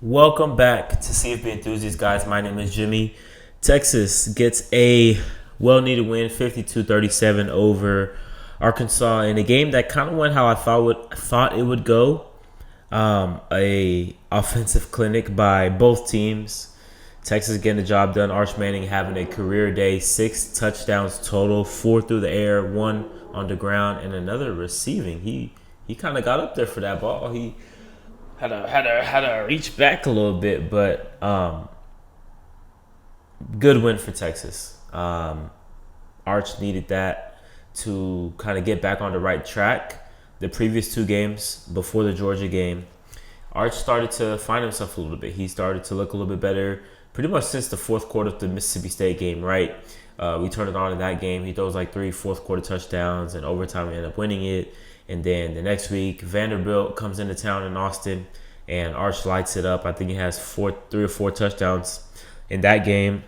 Welcome back to CFB Enthusiasts, guys. My name is Jimmy. Texas gets a well-needed win, 52-37 over Arkansas in a game that kind of went how I thought it would go. A offensive clinic by both teams. Texas getting the job done. Arch Manning having a career day, 6 touchdowns total, 4 through the air, 1 on the ground, and another receiving. He kind of got up there for that ball. He had to reach back a little bit, but good win for Texas. Arch needed that to kind of get back on the right track. The previous 2 games before the Georgia game, Arch started to find himself a little bit. He started to look a little bit better pretty much since the fourth quarter of the Mississippi State game, right? We turned it on in that game. He throws like 3 fourth quarter touchdowns, and overtime we end up winning it. And then the next week, Vanderbilt comes into town in Austin, and Arch lights it up. I think he has 3 or 4 touchdowns in that game.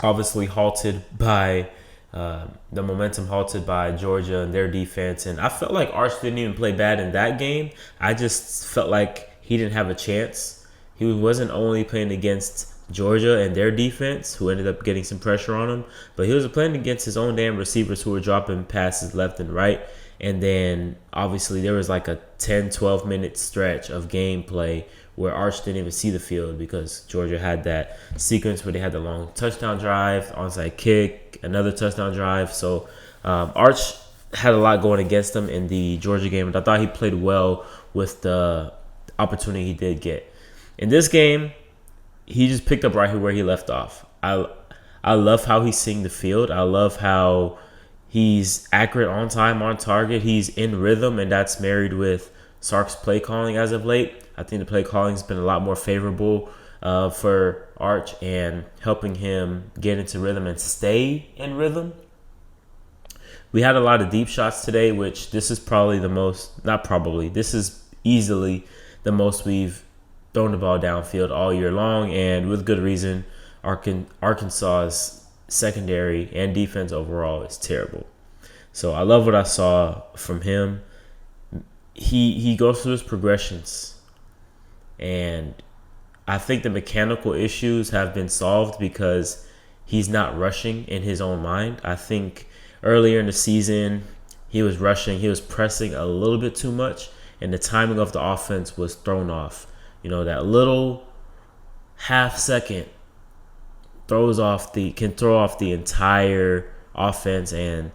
Obviously halted by the momentum halted by Georgia and their defense. And I felt like Arch didn't even play bad in that game. I just felt like he didn't have a chance. He wasn't only playing against Georgia and their defense, who ended up getting some pressure on him, but he was playing against his own damn receivers who were dropping passes left and right. And then obviously there was like a 10, 12 minute stretch of gameplay where Arch didn't even see the field because Georgia had that sequence where they had the long touchdown drive, onside kick, another touchdown drive. So Arch had a lot going against him in the Georgia game, and I thought he played well with the opportunity he did get. In this game, he just picked up right here where he left off. I love how he's seeing the field. I love how he's accurate, on time, on target. He's in rhythm, and that's married with Sark's play calling as of late. I think the play calling's been a lot more favorable for Arch and helping him get into rhythm and stay in rhythm. We had a lot of deep shots today, which this is probably the most, not probably, this is easily the most we've thrown the ball downfield all year long, and with good reason. Arkansas's secondary and defense overall is terrible. So I love what I saw from him. He goes through his progressions, and I think the mechanical issues have been solved because he's not rushing in his own mind. I think earlier in the season he was rushing, he was pressing a little bit too much, and the timing of the offense was thrown off. That little half second can throw off the entire offense, and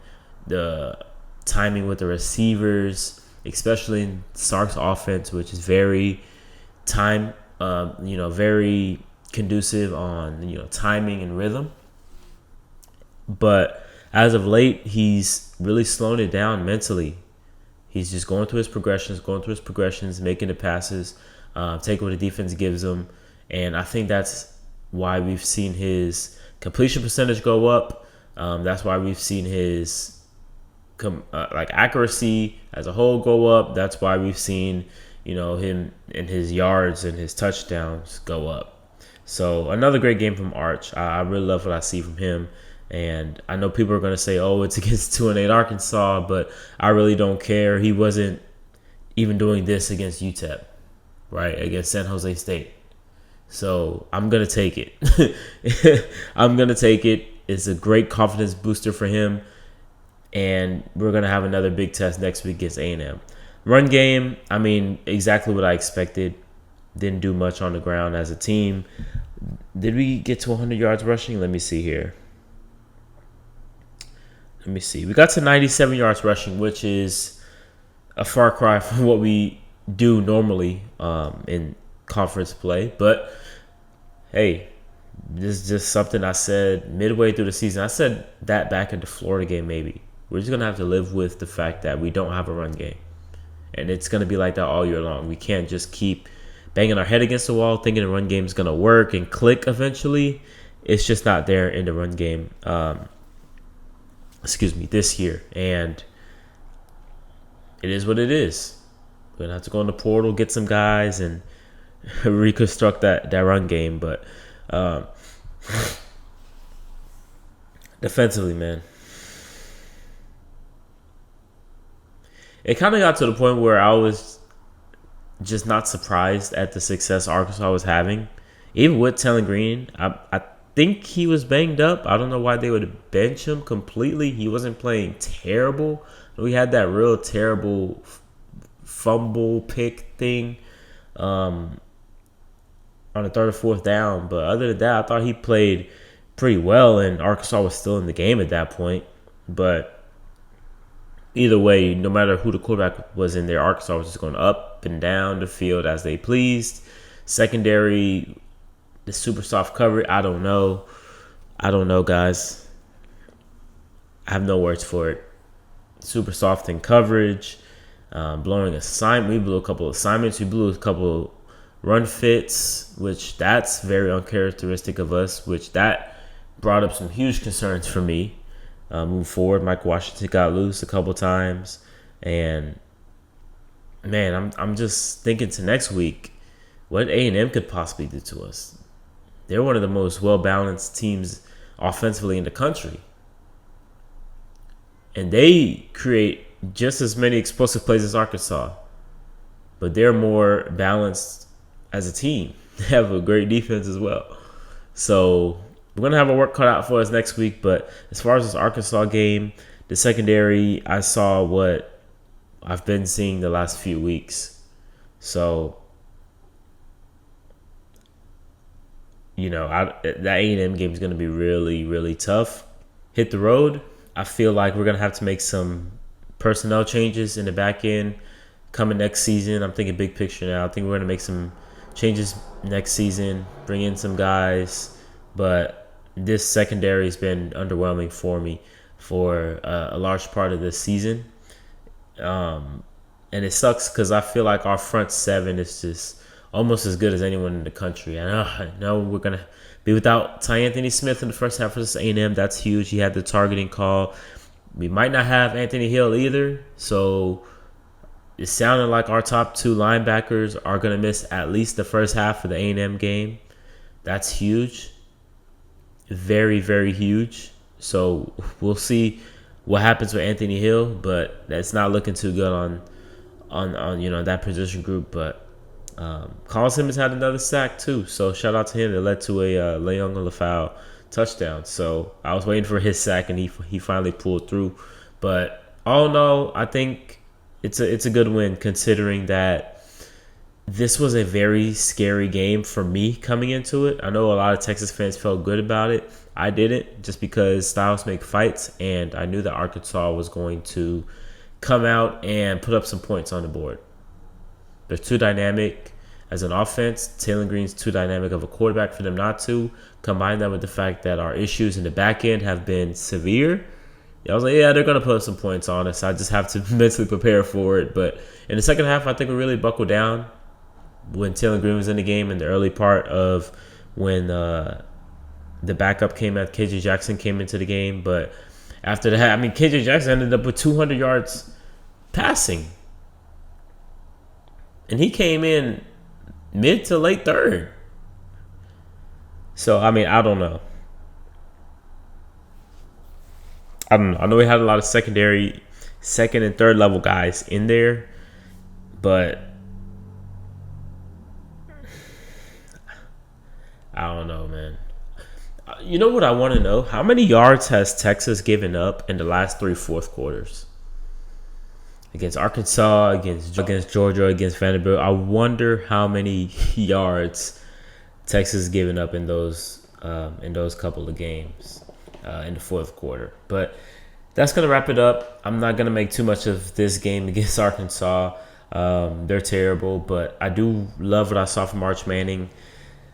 the timing with the receivers, especially in Sark's offense, which is very very conducive on timing and rhythm. But as of late, he's really slowing it down mentally. He's just going through his progressions, making the passes, taking what the defense gives him, and I think that's why we've seen his completion percentage go up. That's why we've seen his accuracy as a whole go up. That's why we've seen him and his yards and his touchdowns go up. So another great game from Arch. I really love what I see from him. And I know people are going to say, "Oh, it's against 2-8 Arkansas," but I really don't care. He wasn't even doing this against UTEP, right? Against San Jose State. So I'm gonna take it. I'm gonna take it. It's a great confidence booster for him, and we're gonna have another big test next week against A&M. Run game, I mean, exactly what I expected. Didn't do much on the ground as a team. Did we get to 100 yards rushing? Let me see here. We got to 97 yards rushing, which is a far cry from what we do normally in conference play. But hey, this is just something I said midway through the season. I said that back in the Florida game, maybe. We're just going to have to live with the fact that we don't have a run game. And it's going to be like that all year long. We can't just keep banging our head against the wall thinking the run game is going to work and click eventually. It's just not there in the run game. This year. And it is what it is. We're going to have to go in the portal, get some guys, and reconstruct that run game. But defensively, man, it kind of got to the point where I was just not surprised at the success Arkansas was having. Even with Taylor Green, I think he was banged up. I don't know why they would bench him completely. He wasn't playing terrible. We had that real terrible fumble pick thing on the third or fourth down. But other than that, I thought he played pretty well, and Arkansas was still in the game at that point. But either way, no matter who the quarterback was in there, Arkansas was just going up and down the field as they pleased. Secondary, the super soft coverage, I don't know. Guys. I have no words for it. Super soft in coverage, blowing assignment. We blew a couple of assignments. We blew a couple of run fits, which that's very uncharacteristic of us, which that brought up some huge concerns for me. Moving forward, Mike Washington got loose a couple times, and man, I'm just thinking to next week, what A&M could possibly do to us. They're one of the most well-balanced teams offensively in the country, and they create just as many explosive plays as Arkansas, but they're more balanced as a team. They have a great defense as well. So we're going to have our work cut out for us next week. But as far as this Arkansas game, the secondary, I saw what I've been seeing the last few weeks. So, that A&M game is going to be really, really tough. Hit the road. I feel like we're going to have to make some personnel changes in the back end coming next season. I'm thinking big picture now. I think we're going to make some changes next season, bring in some guys. But this secondary has been underwhelming for me for a large part of this season. And it sucks because I feel like our front seven is just almost as good as anyone in the country. I know we're going to be without Ty Anthony Smith in the first half versus A&M. That's huge. He had the targeting call. We might not have Anthony Hill either. So it sounded like our top two linebackers are going to miss at least the first half of the A&M game. That's huge. Very, very huge. So we'll see what happens with Anthony Hill, but that's not looking too good on that position group. But Colin Simmons had another sack too, so shout out to him. It led to a Leon Lafau touchdown. So I was waiting for his sack, and he finally pulled through. But all in all, I think it's a good win considering that this was a very scary game for me coming into it. I know a lot of Texas fans felt good about it. I didn't, just because styles make fights, and I knew that Arkansas was going to come out and put up some points on the board. They're too dynamic as an offense. Taylor Green's too dynamic of a quarterback for them not to. Combine that with the fact that our issues in the back end have been severe. I was like, yeah, they're going to put up some points on us. I just have to mentally prepare for it. But in the second half, I think we really buckled down when Taylor Green was in the game in the early part of when the backup came at KJ Jackson came into the game. But after that, KJ Jackson ended up with 200 yards passing. And he came in mid to late third. So, I don't know. I know we had a lot of secondary, second and third level guys in there. But I don't know, man. You know what I want to know? How many yards has Texas given up in the last 3 fourth quarters? Against Arkansas, against Georgia, against Vanderbilt. I wonder how many yards Texas has given up in those couple of games in the fourth quarter. But that's going to wrap it up. I'm not going to make too much of this game against Arkansas. They're terrible, but I do love what I saw from Arch Manning.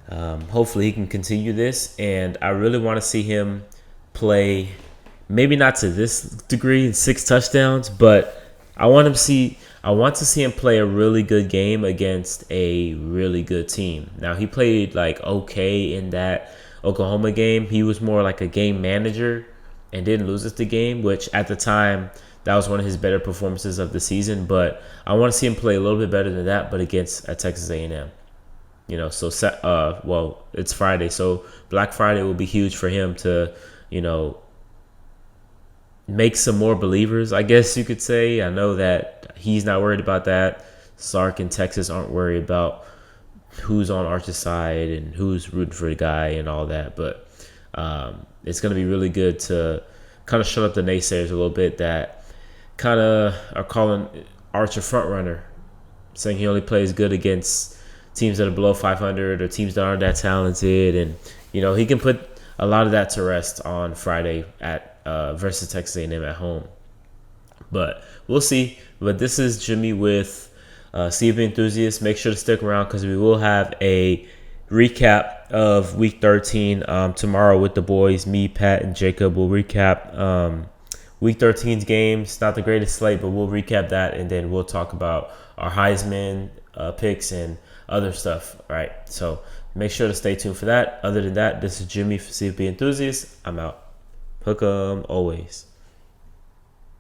Hopefully he can continue this, and I really want to see him play, maybe not to this degree, 6 touchdowns, but I want to see him play a really good game against a really good team. Now, he played okay in that Oklahoma game. He was more like a game manager and didn't lose us the game, which at the time that was one of his better performances of the season. But I want to see him play a little bit better than that, but against Texas A&M. So it's Friday, so Black Friday will be huge for him to, make some more believers, I guess you could say. I know that he's not worried about that. Sark and Texas aren't worried about who's on Arch's side and who's rooting for the guy and all that. But it's going to be really good to kind of shut up the naysayers a little bit that kind of are calling Arch a front runner, saying he only plays good against teams that are below 500 or teams that aren't that talented. And, he can put a lot of that to rest on Friday at versus Texas A&M at home. But we'll see. But this is Jimmy with CFB Enthusiasts. Make sure to stick around because we will have a recap of Week 13 tomorrow with the boys. Me, Pat, and Jacob will recap Week 13's games. Not the greatest slate, but we'll recap that, and then we'll talk about our Heisman picks and other stuff. All right, so make sure to stay tuned for that. Other than that, this is Jimmy for CFB Enthusiasts. I'm out. Hook 'em always.